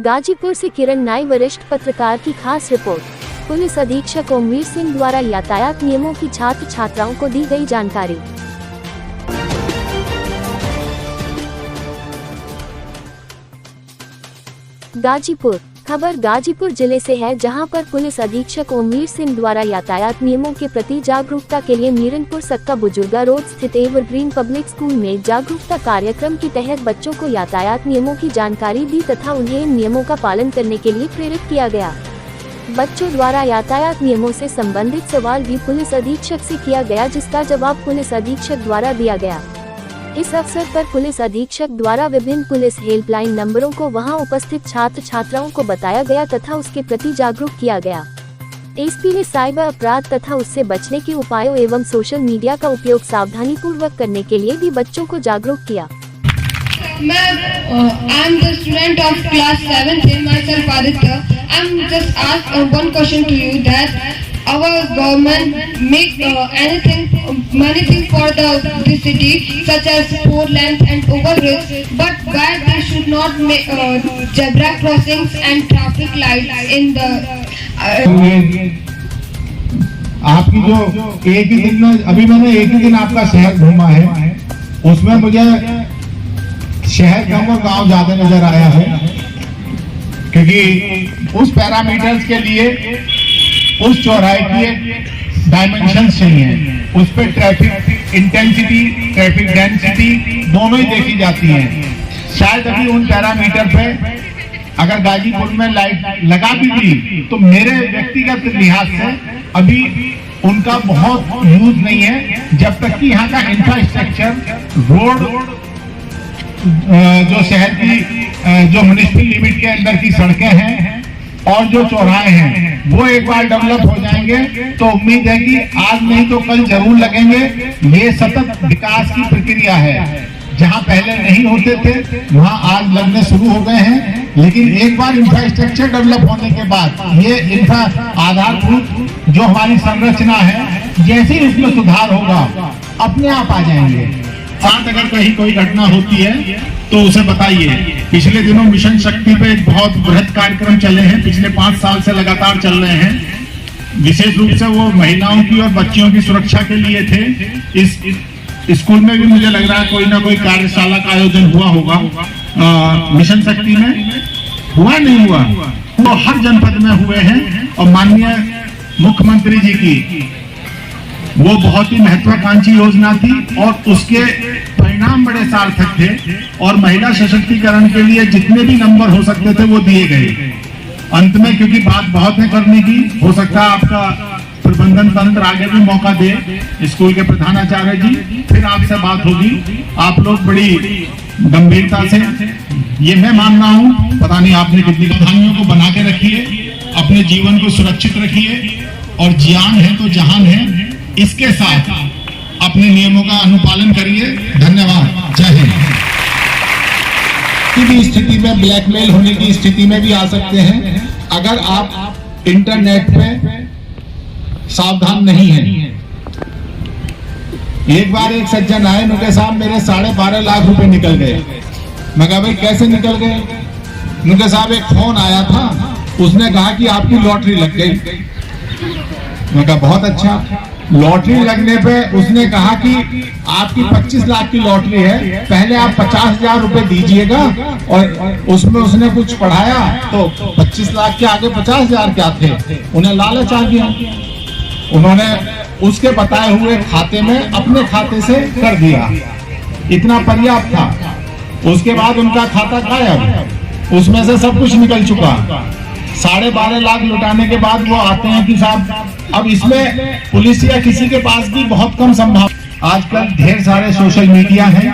गाजीपुर से किरण नाई वरिष्ठ पत्रकार की खास रिपोर्ट। पुलिस अधीक्षक ओमवीर सिंह द्वारा यातायात नियमों की छात्र छात्राओं को दी गई जानकारी। गाजीपुर खबर गाजीपुर जिले से है, जहां पर पुलिस अधीक्षक ओमवीर सिंह द्वारा यातायात नियमों के प्रति जागरूकता के लिए मीरनपुर सक्का बुजुर्गा रोड स्थित एवरग्रीन पब्लिक स्कूल में जागरूकता कार्यक्रम के तहत बच्चों को यातायात नियमों की जानकारी दी तथा उन्हें इन नियमों का पालन करने के लिए प्रेरित किया गया। बच्चों द्वारा यातायात नियमों से संबंधित सवाल भी पुलिस अधीक्षक से किया गया, जिसका जवाब पुलिस अधीक्षक द्वारा दिया गया। इस अवसर पर पुलिस अधीक्षक द्वारा विभिन्न पुलिस हेल्पलाइन नंबरों को वहां उपस्थित छात्र छात्राओं को बताया गया तथा उसके प्रति जागरूक किया गया। एसपी ने साइबर अपराध तथा उससे बचने के उपायों एवं सोशल मीडिया का उपयोग सावधानी पूर्वक करने के लिए भी बच्चों को जागरूक किया। I'm the student of class 7th. Myself Aditya. I'm just ask one question to you that our government make many things for the city, such as 4 lanes and overbridge, but why they should not make zebra crossings and traffic lights in the आपकी जो एक ही दिन में अभी मैंने एक ही दिन आपका शहर घूमा है, उसमें मुझे शहर कम और गांव ज्यादा नजर आया है, क्योंकि उस पैरामीटर्स के लिए उस चौराहे की डायमेंशंस चाहिए, उस पर ट्रैफिक इंटेंसिटी, ट्रैफिक डेंसिटी दोनों ही देखी जाती हैं। शायद अभी उन पैरामीटर पे अगर गाजीपुर में लाइट लगा भी दी तो मेरे व्यक्तिगत लिहाज से अभी उनका बहुत यूज नहीं है, जब तक कि यहाँ का इंफ्रास्ट्रक्चर, रोड, जो शहर की जो म्युनिसिपल लिमिट के अंदर की सड़कें हैं और जो चौराहे हैं वो एक बार डेवलप हो जाएंगे तो उम्मीद है कि आज नहीं तो कल जरूर लगेंगे। ये सतत विकास की प्रक्रिया है, जहां पहले नहीं होते थे वहां आज लगने शुरू हो गए हैं, लेकिन एक बार इंफ्रास्ट्रक्चर डेवलप होने के बाद ये आधारभूत जो हमारी संरचना है, जैसे ही उसमें सुधार होगा अपने आप आ जाएंगे। साथ अगर कहीं कोई घटना होती है तो उसे बताइए। पिछले दिनों मिशन शक्ति पे एक बहुत बृहद कार्यक्रम चले हैं, पिछले 5 साल से लगातार चल रहे हैं। विशेष रूप से वो महिलाओं की और बच्चियों की सुरक्षा के लिए थे। इस स्कूल में भी मुझे लग रहा है कोई ना कोई कार्यशाला का आयोजन हुआ होगा। मिशन शक्ति में हुआ नहीं हुआ, वो हर जनपद में हुए हैं और माननीय मुख्यमंत्री जी की वो बहुत ही महत्वाकांक्षी योजना थी और उसके परिणाम बड़े सार्थक थे और महिला सशक्तिकरण के लिए जितने भी नंबर हो सकते थे वो दिए गए। अंत में क्योंकि बात बहुत है करने की, हो सकता है आपका प्रबंधन तंत्र आगे भी मौका दे, स्कूल के प्रधानाचार्य जी, फिर आपसे बात होगी। आप लोग बड़ी गंभीरता से, ये मैं मान रहा हूँ, पता नहीं आपने कितनी सावधानियों को बना के रखिए, अपने जीवन को सुरक्षित रखिए और ज्ञान है तो जहान है, इसके साथ अपने नियमों का अनुपालन करिए। धन्यवाद। जय हिंद। किसी भी स्थिति में ब्लैकमेल होने की स्थिति में भी आ सकते हैं अगर आप इंटरनेट पे सावधान नहीं हैं। एक बार एक सज्जन आए, उनके साहब मेरे 12.5 लाख रुपए निकल गए। मैं कहा भाई कैसे निकल गए? उनके साहब एक फोन आया था, उसने कहा कि आपकी लॉटरी लग गई। मैं कहा बहुत अच्छा। लॉटरी लगने पे उसने कहा कि आपकी 25 लाख की लॉटरी है, पहले आप 50,000 रुपए दीजिएगा, और उसमें उसने कुछ पढ़ाया तो 25 लाख के आगे 50,000 क्या थे, उन्हें लालच आ गया। उन्होंने उसके बताए हुए खाते में अपने खाते से कर दिया, इतना पर्याप्त था। उसके बाद उनका खाता गायब, उसमें से सब कुछ निकल चुका। 12.5 लाख लुटाने के बाद वो आते हैं कि साहब अब इसमें पुलिस या किसी के पास भी बहुत कम संभावना। आजकल ढेर सारे सोशल मीडिया हैं,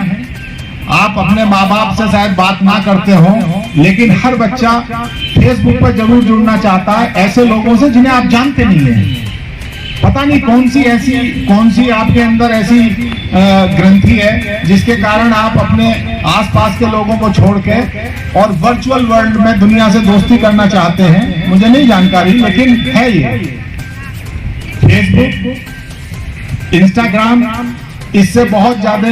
आप अपने माँ बाप से शायद बात ना करते हो, लेकिन हर बच्चा फेसबुक पर जरूर जुड़ना चाहता है ऐसे लोगों से जिन्हें आप जानते नहीं हैं। पता नहीं कौन सी आपके अंदर ऐसी ग्रंथि है जिसके कारण आप अपने आसपास के लोगों को छोड़ के और वर्चुअल वर्ल्ड में दुनिया से दोस्ती करना चाहते हैं। मुझे नहीं जानकारी, लेकिन है ये फेसबुक, इंस्टाग्राम, इससे बहुत ज्यादा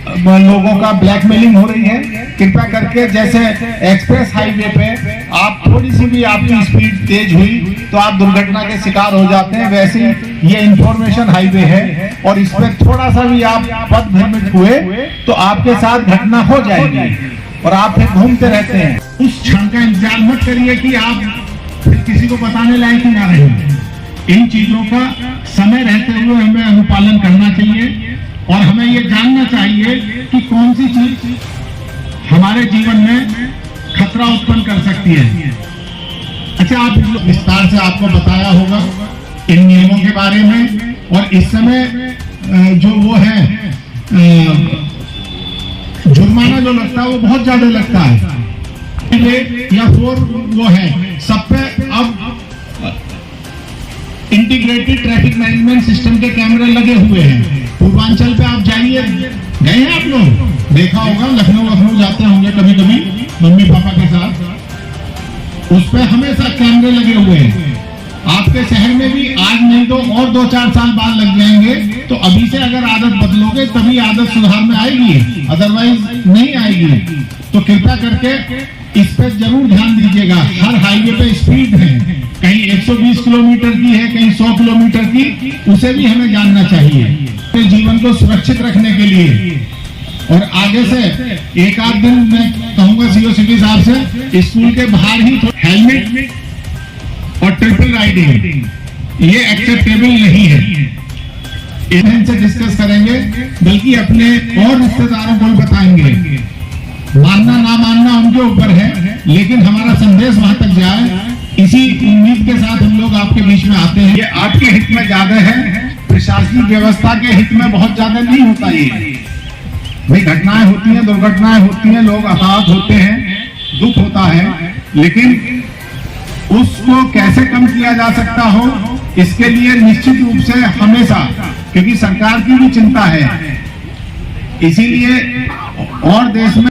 लोगों का ब्लैकमेलिंग हो रही है। कृपया करके जैसे एक्सप्रेस हाईवे पे आप थोड़ी सी भी आपकी स्पीड तेज हुई तो आप दुर्घटना के शिकार हो जाते हैं, वैसे ही ये इंफॉर्मेशन हाईवे है और इस पर थोड़ा सा भी आप पथ भ्रमित हुए तो आपके साथ घटना हो जाएगी और आप फिर घूमते रहते हैं। उस क्षण का इंतजार मत करिए कि आप फिर किसी को बताने लायक ही ना रहे। इन चीजों का समय रहते हुए हमें अनुपालन करना चाहिए और हमें ये जानना चाहिए कि कौन सी चीज हमारे जीवन में खतरा उत्पन्न कर सकती है। अच्छा, आप विस्तार से आपको बताया होगा इन नियमों के बारे में और इस समय जो वो है जुर्माना जो लगता है वो बहुत ज्यादा लगता है। या 4 वो है सब पे अब इंटीग्रेटेड ट्रैफिक मैनेजमेंट सिस्टम के कैमरे लगे हुए हैं। पूर्वांचल पे आप जाइए, गए हैं आप लोग, देखा होगा, लखनऊ जाते होंगे कभी कभी मम्मी पापा के साथ, उस पे हमेशा कैमरे लगे हुए हैं। आपके शहर में भी आज नहीं तो और 2-4 साल बाद लग जाएंगे, तो अभी से अगर आदत बदलोगे तभी आदत सुधार में आएगी, अदरवाइज नहीं आएगी। तो कृपया करके इस पे जरूर ध्यान दीजिएगा। हर हाईवे पे स्पीड है, कहीं 120 किलोमीटर की है, कहीं 100 किलोमीटर की, उसे भी हमें जानना चाहिए अपने जीवन को सुरक्षित रखने के लिए। और आगे से एक आध दिन मैं कहूंगा सीओ सिटी साहब से, स्कूल के बाहर ही हेलमेट और ट्रिपल राइडिंग ये एक्सेप्टेबल नहीं है। इनसे डिस्कस करेंगे, बल्कि अपने और रिश्तेदारों को भी बताएंगे। मानना ना मानना उनके ऊपर है, लेकिन हमारा संदेश वहां तक जाए, इसी उम्मीद के साथ हम लोग आपके बीच में आते हैं। ये आपके हित में ज्यादा है, प्रशासनिक व्यवस्था के हित में बहुत ज्यादा नहीं होता। ये भाई घटनाएं होती हैं, दुर्घटनाएं होती हैं, लोग आहत होते हैं, दुख होता है, लेकिन उसको कैसे कम किया जा सकता हो, इसके लिए निश्चित रूप से हमेशा, क्योंकि सरकार की भी चिंता है, इसीलिए और देश में